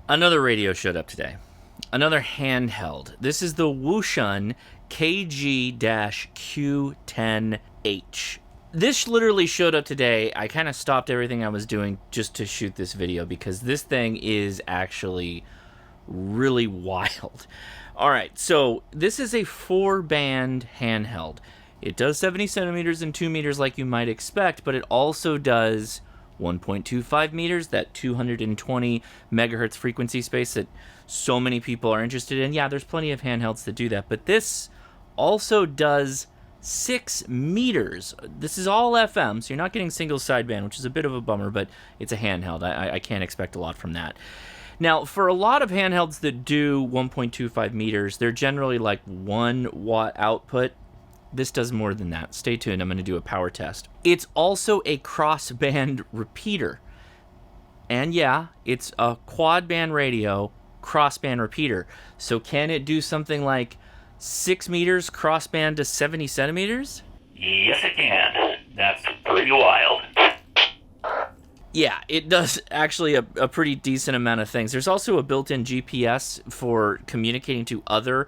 Another radio showed up today. Another handheld. This is the Wouxun KG-Q10H. This literally showed up today. I kind of stopped everything I was doing just to shoot this video because this thing is actually really wild. All right, so this is a 4-band handheld. It does 70 centimeters and 2 meters like you might expect, but it also does 1.25 meters, that 220 megahertz frequency space that so many people are interested in. Yeah, there's plenty of handhelds that do that, but this also does 6 meters. This is all FM, so you're not getting single sideband, which is a bit of a bummer, but it's a handheld. I can't expect a lot from that. Now, for a lot of handhelds that do 1.25 meters, they're generally like 1 watt output. This does more than that. Stay tuned. I'm going to do a power test. It's also a crossband repeater. And yeah, it's a quad band radio crossband repeater. So can it do something like 6 meters crossband to 70 centimeters? Yes, it can. That's pretty wild. Yeah, it does actually a pretty decent amount of things. There's also a built-in GPS for communicating to other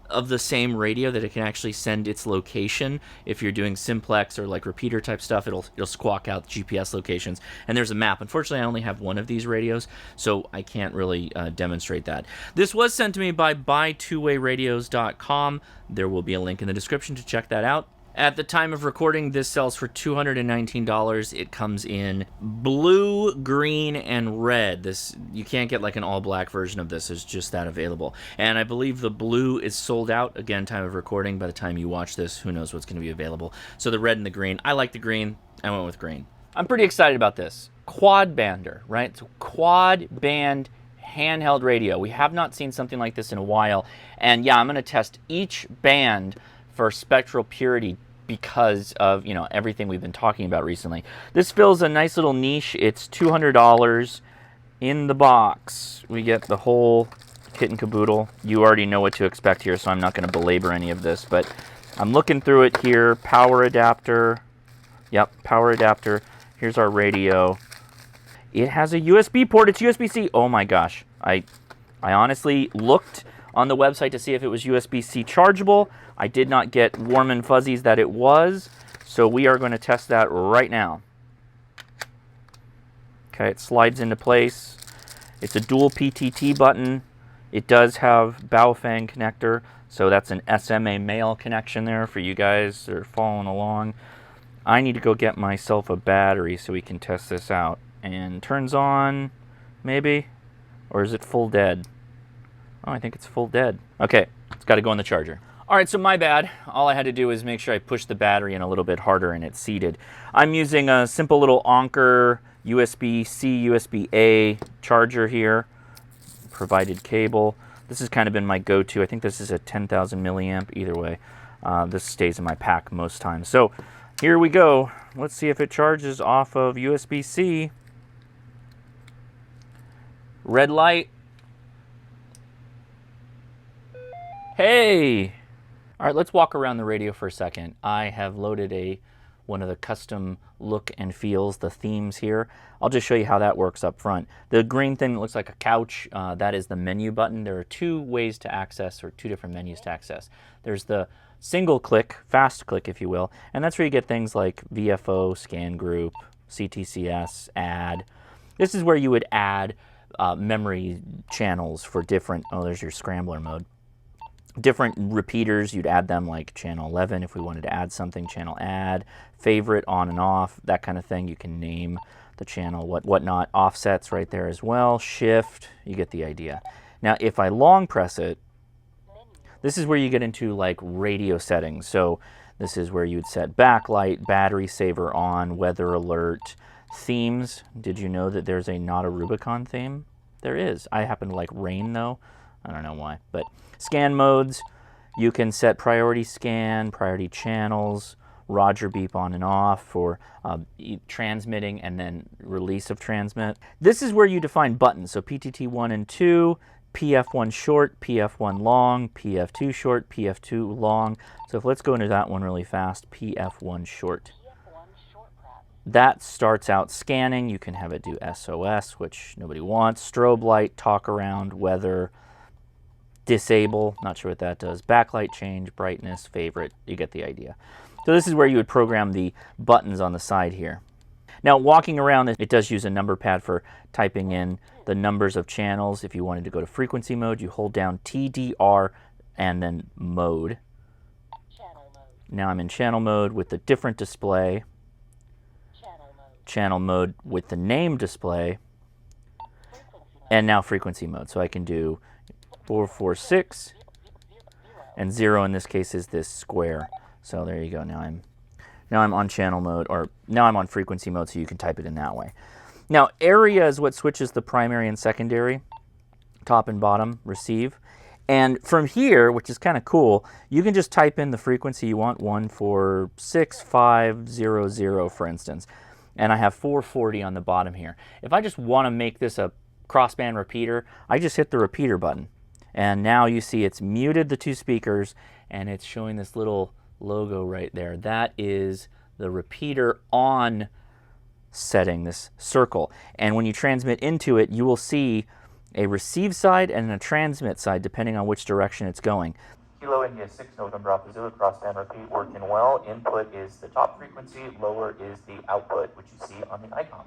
of the same radio that it can actually send its location. If you're doing simplex or like repeater type stuff, it'll squawk out GPS locations. And there's a map. Unfortunately, I only have one of these radios, so I can't really demonstrate that. This was sent to me by buytwowayradios.com. There will be a link in the description to check that out. At the time of recording, this sells for $219. It comes in blue, green, and red. This, you can't get like an all-black version of this. There's just that available. And I believe the blue is sold out. Again, time of recording. By the time you watch this, who knows what's going to be available. So the red and the green. I like the green. I went with green. I'm pretty excited about this. Quad bander, right? So quad band handheld radio. We have not seen something like this in a while. And yeah, I'm going to test each band for spectral purity because of, you know, everything we've been talking about recently. This fills a nice little niche. It's $200 in the box. We get the whole kit and caboodle. You already know what to expect here, so I'm not going to belabor any of this, but I'm looking through it here. Power adapter. Yep, power adapter. Here's our radio. It has a USB port. It's USB-C. Oh my gosh. I honestly looked on the website to see if it was USB-C chargeable. I did not get warm and fuzzies that it was, so we are going to test that right now. Okay, it slides into place. It's a dual PTT button. It does have Baofeng connector, so that's an SMA male connection there for you guys that are following along. I need to go get myself a battery so we can test this out. And turns on, maybe? Or is it full dead? Oh, I think it's full dead. Okay, it's got to go in the charger. All right, so my bad. All I had to do was make sure I pushed the battery in a little bit harder and it's seated. I'm using a simple little Anker USB-C, USB-A charger here. Provided cable. This has kind of been my go-to. I think this is a 10,000 milliamp. Either way, this stays in my pack most times. So here we go. Let's see if it charges off of USB-C. Red light. Hey! All right, let's walk around the radio for a second. I have loaded one of the custom look and feels, the themes here. I'll just show you how that works up front. The green thing that looks like a couch, that is the menu button. There are 2 ways to access, or 2 different menus to access. There's the single click, fast click if you will, and that's where you get things like VFO, scan group, CTCS, add. This is where you would add memory channels for different, oh, there's your scrambler mode. Different repeaters, you'd add them like channel 11 if we wanted to add something, channel add, favorite, on and off, that kind of thing. You can name the channel, whatnot. Offsets right there as well, shift, you get the idea. Now if I long press it, this is where you get into like radio settings. So this is where you'd set backlight, battery saver on, weather alert, themes. Did you know that there's a Not a Rubicon theme? There is. I happen to like rain though. I don't know why, but scan modes, you can set priority scan, priority channels, Roger beep on and off for transmitting and then release of transmit. This is where you define buttons, so PTT 1 and 2, PF1 short, PF1 long, PF2 short, PF2 long. So let's go into that one really fast, PF1 short. That starts out scanning. You can have it do SOS, which nobody wants. Strobe light, talk around, weather, disable, not sure what that does. Backlight change, brightness, favorite, you get the idea. So this is where you would program the buttons on the side here. Now walking around, it does use a number pad for typing in the numbers of channels. If you wanted to go to frequency mode, you hold down TDR and then mode. Now I'm in channel mode with the different display. Channel mode with the name display. And now frequency mode. So I can do 446 and 0 in this case is this square. So there you go. Now I'm on channel mode, or now I'm on frequency mode, so you can type it in that way. Now area is what switches the primary and secondary, top and bottom, receive. And from here, which is kind of cool, you can just type in the frequency you want, 146,500 for instance. And I have 440 on the bottom here. If I just want to make this a crossband repeater, I just hit the repeater button. And now you see it's muted the two speakers and it's showing this little logo right there. That is the repeater on setting, this circle. And when you transmit into it, you will see a receive side and a transmit side depending on which direction it's going. Kilo India 6 November Alpha Zulu crossband repeat working well. Input is the top frequency, lower is the output, which you see on the icon.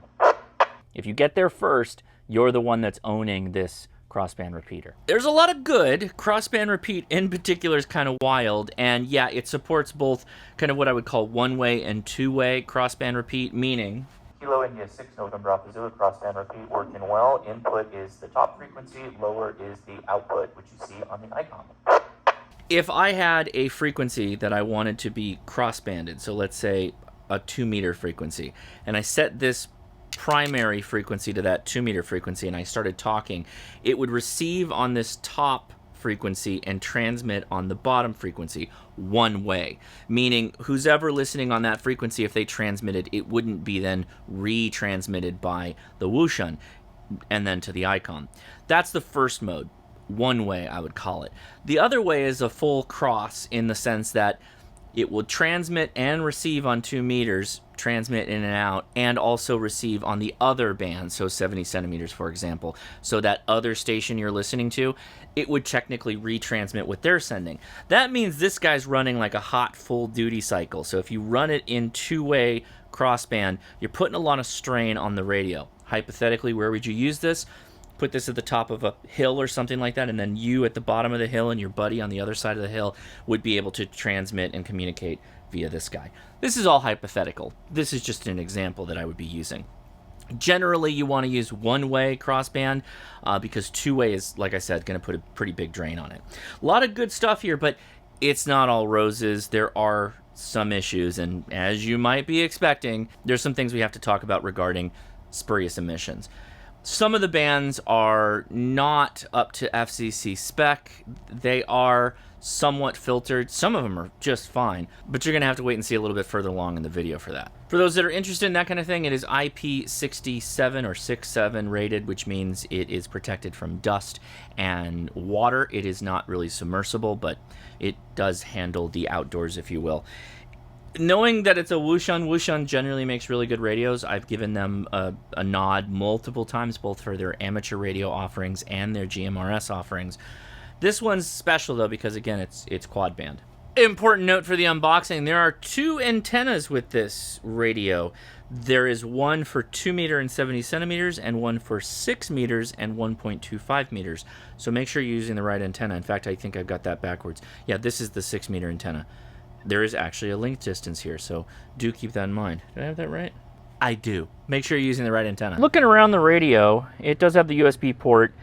If you get there first, you're the one that's owning this crossband repeater. There's a lot of good. Crossband repeat in particular is kind of wild, and yeah, it supports both kind of what I would call one-way and two-way crossband repeat, meaning Kilo India 6 November Alpha Zulu crossband repeat working well. Input is the top frequency, lower is the output, which you see on the icon. If I had a frequency that I wanted to be crossbanded, so let's say a 2 meter frequency, and I set this primary frequency to that 2 meter frequency and I started talking, it would receive on this top frequency and transmit on the bottom frequency one way, meaning who's ever listening on that frequency, if they transmitted, it wouldn't be then retransmitted by the Wouxun and then to the icon. That's the first mode, one way I would call it. The other way is a full cross in the sense that it will transmit and receive on 2 meters, transmit in and out, and also receive on the other band, so 70 centimeters, for example. So that other station you're listening to, it would technically retransmit what they're sending. That means this guy's running like a hot full duty cycle. So if you run it in two-way crossband, you're putting a lot of strain on the radio. Hypothetically, where would you use this? Put this at the top of a hill or something like that, and then you at the bottom of the hill and your buddy on the other side of the hill would be able to transmit and communicate via this guy. This is all hypothetical. This is just an example that I would be using. Generally, you want to use one-way crossband because two-way is, like I said, going to put a pretty big drain on it. A lot of good stuff here, but it's not all roses. There are some issues, and as you might be expecting, there's some things we have to talk about regarding spurious emissions. Some of the bands are not up to FCC spec. They are somewhat filtered. Some of them are just fine, but you're going to have to wait and see a little bit further along in the video for that. For those that are interested in that kind of thing, it is IP67 or 67 rated, which means it is protected from dust and water. It is not really submersible, but it does handle the outdoors, if you will. Knowing that it's a Wouxun generally makes really good radios. I've given them a nod multiple times, both for their amateur radio offerings and their GMRS offerings. This one's special, though, because, again, it's quad band. Important note for the unboxing, there are two antennas with this radio. There is one for 2 meter and 70 centimeters and one for 6 meters and 1.25 meters. So make sure you're using the right antenna. In fact, I think I've got that backwards. Yeah, this is the 6 meter antenna. There is actually a link distance here, so do keep that in mind. Did I have that right? I do. Make sure you're using the right antenna. Looking around the radio, it does have the USB port.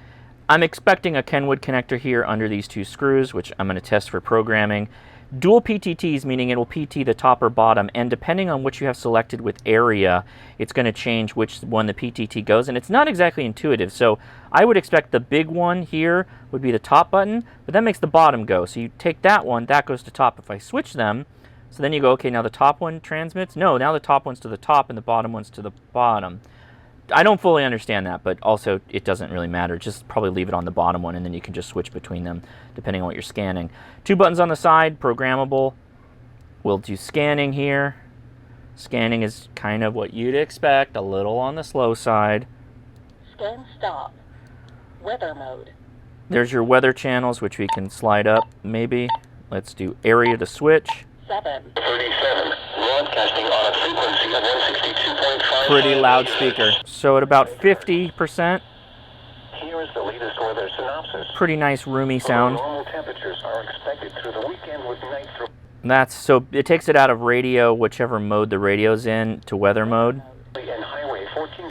I'm expecting a Kenwood connector here under these two screws, which I'm going to test for programming. Dual PTTs, meaning it will PT the top or bottom, and depending on what you have selected with area, it's going to change which one the PTT goes, and it's not exactly intuitive. So I would expect the big one here would be the top button, but that makes the bottom go. So you take that one, that goes to top. If I switch them, so then you go, okay, now the top one transmits? No, now the top one's to the top and the bottom one's to the bottom. I don't fully understand that, but also it doesn't really matter. Just probably leave it on the bottom one, and then you can just switch between them depending on what you're scanning. Two buttons on the side, programmable. We'll do scanning here. Scanning is kind of what you'd expect, a little on the slow side. Scan stop. Weather mode. There's your weather channels, which we can slide up, maybe. Let's do area to switch. 737, broadcasting on a frequency of 162.5. Pretty loudspeaker. So at about 50%, Here is the latest weather synopsis. pretty nice roomy sound. Normal temperatures are expected through the weekend with nights. So it takes it out of radio, whichever mode the radio's in, to weather mode. And highway 14.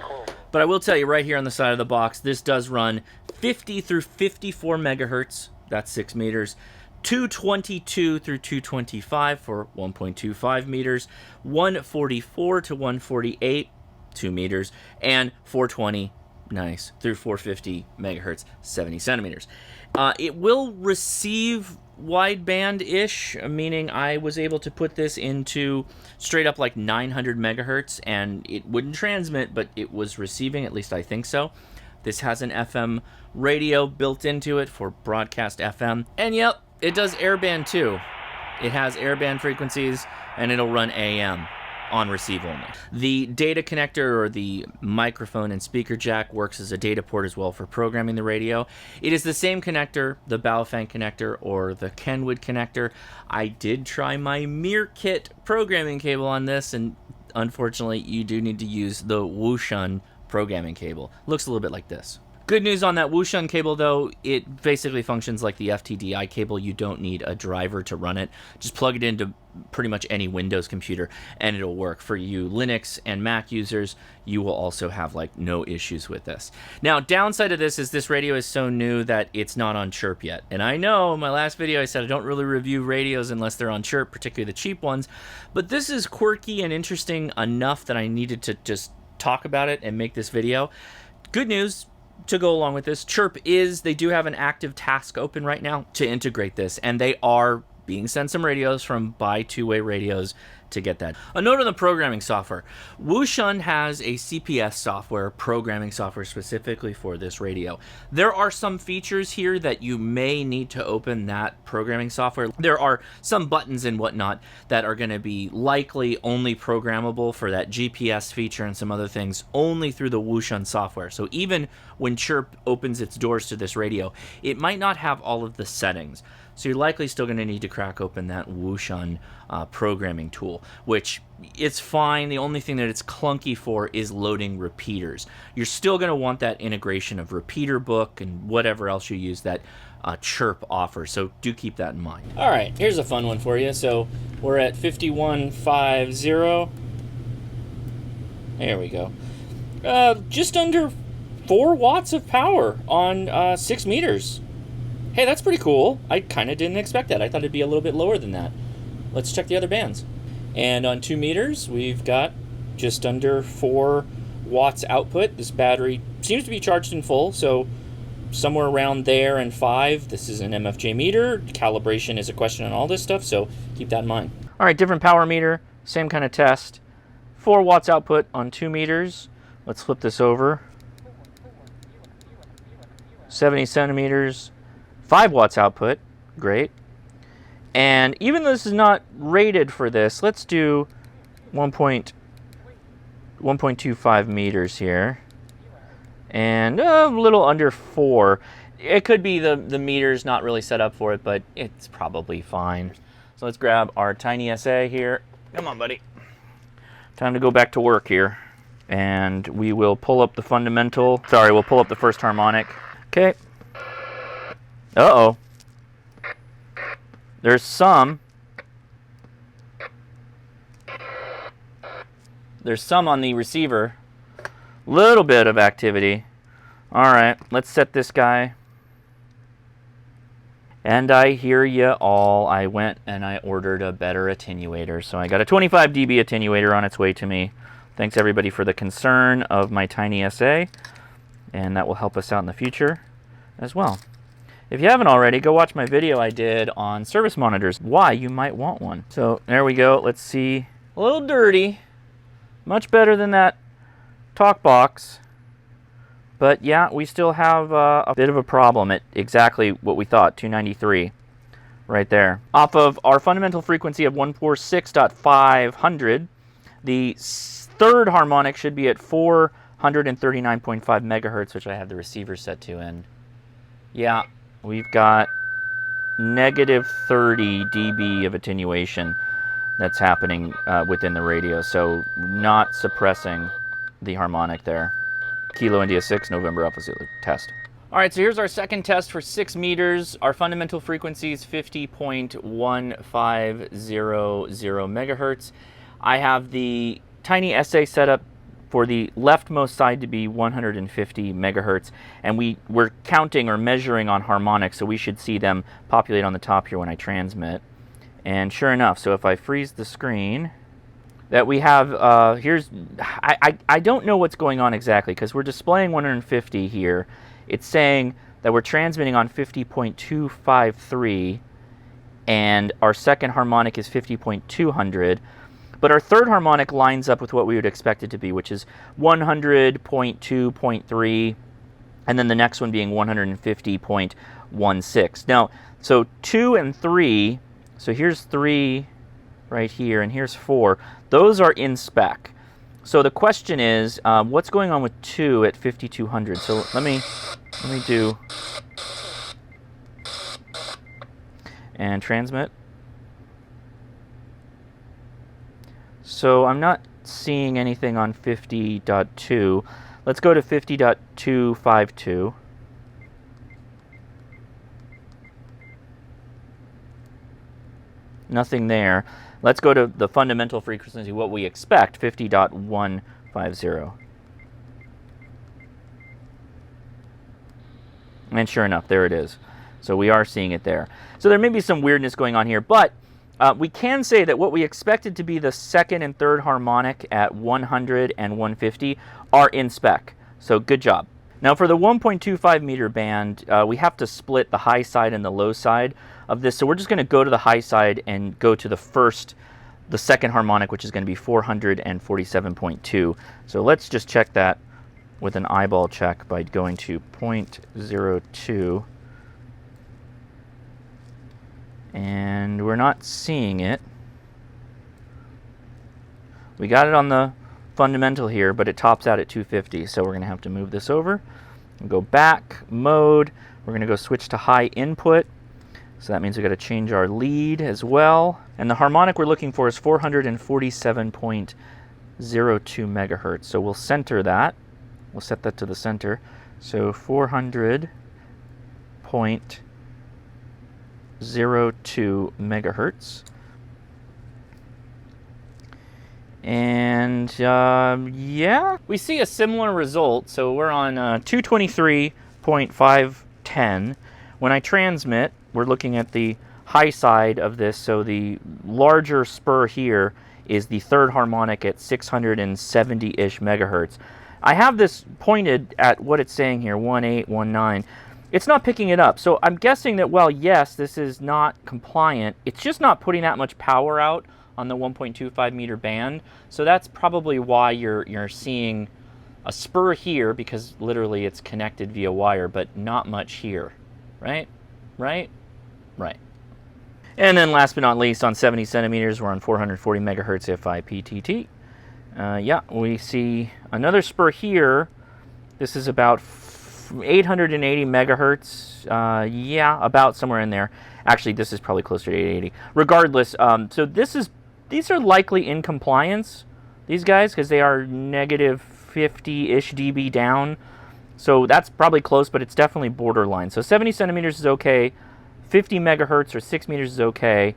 But I will tell you right here on the side of the box, this does run 50 through 54 megahertz, that's 6 meters, 222 through 225 for 1.25 meters, 144 to 148, 2 meters, and 420, nice, through 450 megahertz, 70 centimeters. It will receive wideband-ish, meaning I was able to put this into straight up like 900 megahertz, and it wouldn't transmit, but it was receiving, at least I think so. This has an FM radio built into it for broadcast FM, and yep, it does airband too. It has airband frequencies, and it'll run AM on receive only. The data connector, or the microphone and speaker jack, works as a data port as well for programming the radio. It is the same connector, the Baofeng connector or the Kenwood connector. I did try my MeerKit programming cable on this, and unfortunately you do need to use the Wouxun programming cable. Looks a little bit like this. Good news on that Wouxun cable, though, it basically functions like the FTDI cable. You don't need a driver to run it. Just plug it into pretty much any Windows computer and it'll work. For you Linux and Mac users, you will also have like no issues with this. Now, downside of this is this radio is so new that it's not on Chirp yet. And I know in my last video I said I don't really review radios unless they're on Chirp, particularly the cheap ones. But this is quirky and interesting enough that I needed to just talk about it and make this video. Good news to go along with this, Chirp they do have an active task open right now to integrate this, and they are being sent some radios from Buy Two-Way Radios to get that. A note on the programming software. Wouxun has a CPS software, programming software specifically for this radio. There are some features here that you may need to open that programming software. There are some buttons and whatnot that are going to be likely only programmable for that GPS feature and some other things only through the Wouxun software. So even when Chirp opens its doors to this radio, it might not have all of the settings. So you're likely still going to need to crack open that Wouxun programming tool, which it's fine. The only thing that it's clunky for is loading repeaters. You're still going to want that integration of repeater book and whatever else you use that Chirp offers. So do keep that in mind. All right, here's a fun one for you. So we're at 5150. There we go. Just under 4 watts of power on 6 meters. Hey, that's pretty cool. I kind of didn't expect that. I thought it'd be a little bit lower than that. Let's check the other bands. And on 2 meters, we've got just under 4 watts output. This battery seems to be charged in full, so somewhere around there and 5. This is an MFJ meter. Calibration is a question on all this stuff, so keep that in mind. All right, different power meter, same kind of test. 4 watts output on 2 meters. Let's flip this over. 70 centimeters. 5 watts output, great. And even though this is not rated for this, let's do 1.25 meters here. And a little under 4. It could be the meter's not really set up for it, but it's probably fine. So let's grab our tiny SA here. Come on, buddy. Time to go back to work here. And we will pull up the fundamental. Sorry, we'll pull up the first harmonic. Okay. Uh-oh. There's some on the receiver. Little bit of activity. All right, let's set this guy. And I hear you all. I went and I ordered a better attenuator. So I got a 25 dB attenuator on its way to me. Thanks everybody for the concern of my tiny SA. And that will help us out in the future as well. If you haven't already, go watch my video I did on service monitors, why you might want one. So there we go. Let's see. A little dirty. Much better than that talk box. But yeah, we still have a bit of a problem at exactly what we thought, 293 right there. Off of our fundamental frequency of 146.500, The third harmonic should be at 439.5 megahertz, which I have the receiver set to. And yeah, we've got negative 30 dB of attenuation that's happening within the radio, so not suppressing the harmonic there. Kilo India 6, November Alpha Zulu, test. All right, so here's our second test for 6 meters. Our fundamental frequency is 50.1500 megahertz. I have the tiny SA set up for the leftmost side to be 150 megahertz, and we're counting or measuring on harmonics, so we should see them populate on the top here when I transmit. And sure enough, so if I freeze the screen, that we have, I don't know what's going on exactly, because we're displaying 150 here. It's saying that we're transmitting on 50.253, and our second harmonic is 50.200. But our third harmonic lines up with what we would expect it to be, which is 100.2.3, and then the next one being 150.16. Now, so 2 and 3, so here's 3 right here, and here's 4. Those are in spec. So the question is, what's going on with 2 at 5200? So let me do and transmit. So I'm not seeing anything on 50.2. Let's go to 50.252. Nothing there. Let's go to the fundamental frequency, what we expect, 50.150. And sure enough, there it is. So we are seeing it there. So there may be some weirdness going on here, but we can say that what we expected to be the second and third harmonic at 100 and 150 are in spec. So good job. Now for the 1.25 meter band, we have to split the high side and the low side of this. So we're just going to go to the high side and go to the second harmonic, which is going to be 447.2. So let's just check that with an eyeball check by going to 0.02. And we're not seeing it. We got it on the fundamental here, but it tops out at 250. So we're going to have to move this over and go back, mode. We're going to go switch to high input. So that means we've got to change our lead as well. And the harmonic we're looking for is 447.02 megahertz. So we'll center that. We'll set that to the center. So 400.02 megahertz. And yeah, we see a similar result. So we're on 223.510. When I transmit, we're looking at the high side of this. So the larger spur here is the third harmonic at 670-ish megahertz. I have this pointed at what it's saying here, 1819. It's not picking it up. So I'm guessing that, well, yes, this is not compliant. It's just not putting that much power out on the 1.25 meter band. So that's probably why you're seeing a spur here, because literally it's connected via wire, but not much here, right? Right? Right. And then last but not least, on 70 centimeters, we're on 440 megahertz FIPTT. Yeah, we see another spur here. This is about 880 megahertz. Yeah, about somewhere in there. Actually, this is probably closer to 880. Regardless, so these are likely in compliance, these guys, because they are negative 50-ish dB down. So that's probably close, but it's definitely borderline. So 70 centimeters is okay. 50 megahertz or 6 meters is okay.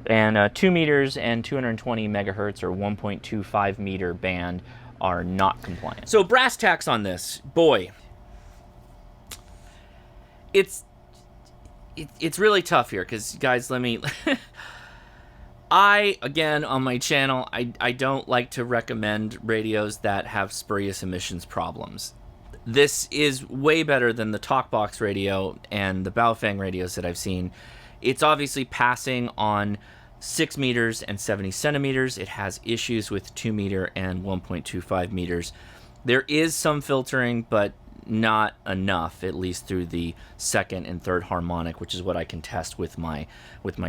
And 2 meters and 220 megahertz or 1.25 meter band are not compliant. So brass tacks on this, boy, it's really tough here, because guys, let me again on my channel, I don't like to recommend radios that have spurious emissions problems. This is way better than the Talkbox radio and the Baofeng radios that I've seen. It's obviously passing on 6 meters and 70 centimeters. It has issues with 2 meter and 1.25 meters. There is some filtering, but not enough, at least through the second and third harmonic, which is what I can test with my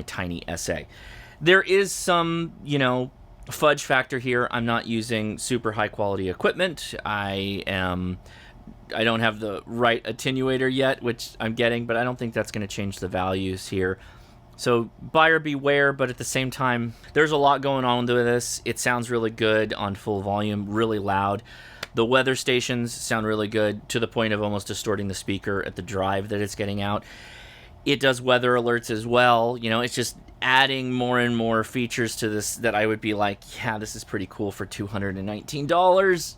tiny SA. There is some, Fudge factor here, I'm not using super high quality equipment. I don't have the right attenuator yet, which I'm getting, but I don't think that's going to change the values here. So buyer beware, but at the same time, there's a lot going on with this. It sounds really good on full volume, really loud. The weather stations sound really good to the point of almost distorting the speaker at the drive that it's getting out. It does weather alerts as well. You know, it's just adding more and more features to this that I would be like, yeah, this is pretty cool for $219.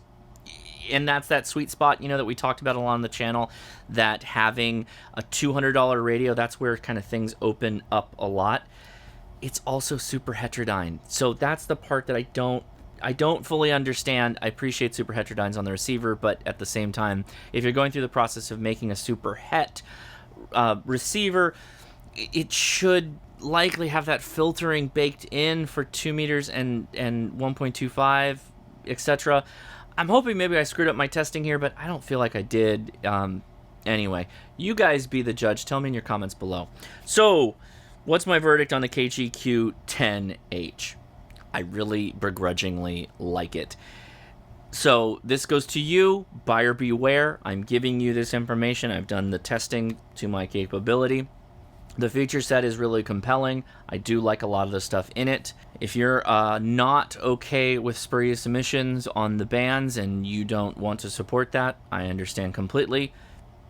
And that's that sweet spot, you know, that we talked about a lot on the channel, that having a $200 radio, that's where kind of things open up a lot. It's also super heterodyne. So that's the part that I don't fully understand. I appreciate super heterodynes on the receiver, but at the same time, if you're going through the process of making a super het receiver, it should likely have that filtering baked in for 2 meters and 1.25, etc. I'm hoping maybe I screwed up my testing here, but I don't feel like I did. Anyway, you guys be the judge. Tell me in your comments below. So, what's my verdict on the KG-Q10H? I really begrudgingly like it. So this goes to you, buyer beware. I'm giving you this information. I've done the testing to my capability. The feature set is really compelling. I do like a lot of the stuff in it. If you're not okay with spurious emissions on the bands and you don't want to support that, I understand completely.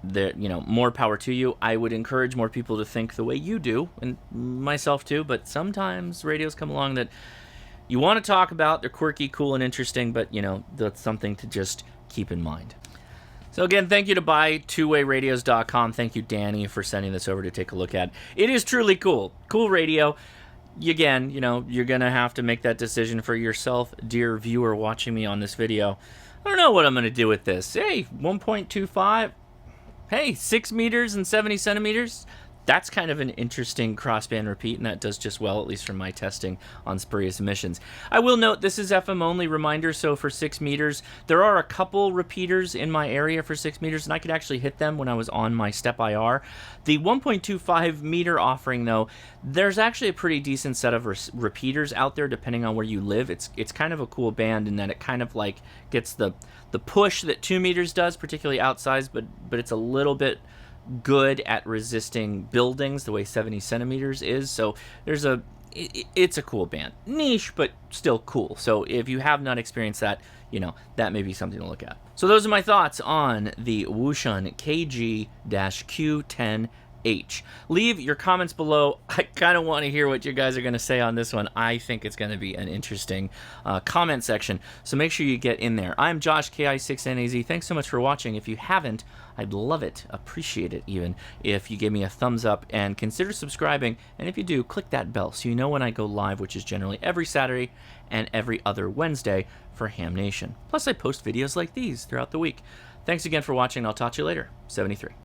You know, more power to you. I would encourage more people to think the way you do, and myself too, but sometimes radios come along that you want to talk about. They're quirky, cool, and interesting, but, you know, that's something to just keep in mind. So again, thank you to buy2wayradios.com. Thank you, Danny, for sending this over to take a look at. It is truly cool. Cool radio. Again, you know, you're going to have to make that decision for yourself, dear viewer watching me on this video. I don't know what I'm going to do with this. Hey, 1.25. Hey, 6 meters and 70 centimeters. That's kind of an interesting crossband repeat, and that does just well, at least from my testing on spurious emissions. I will note this is FM only reminder, so for 6 meters, there are a couple repeaters in my area for 6 meters, and I could actually hit them when I was on my step IR. The 1.25 meter offering, though, there's actually a pretty decent set of repeaters out there, depending on where you live. It's kind of a cool band in that it kind of like gets the push that 2 meters does, particularly outside, but it's a little bit good at resisting buildings the way 70 centimeters is. So there's it's a cool band. Niche, but still cool. So if you have not experienced that, you know, that may be something to look at. So those are my thoughts on the Wouxun KG-Q10H. Leave your comments below. I kind of want to hear what you guys are going to say on this one. I think it's going to be an interesting comment section, so make sure you get in there. I'm Josh, KI6NAZ. Thanks so much for watching. If you haven't, I'd love it, appreciate it even, if you give me a thumbs up and consider subscribing. And if you do, click that bell so you know when I go live, which is generally every Saturday and every other Wednesday for Ham Nation. Plus, I post videos like these throughout the week. Thanks again for watching. I'll talk to you later. 73.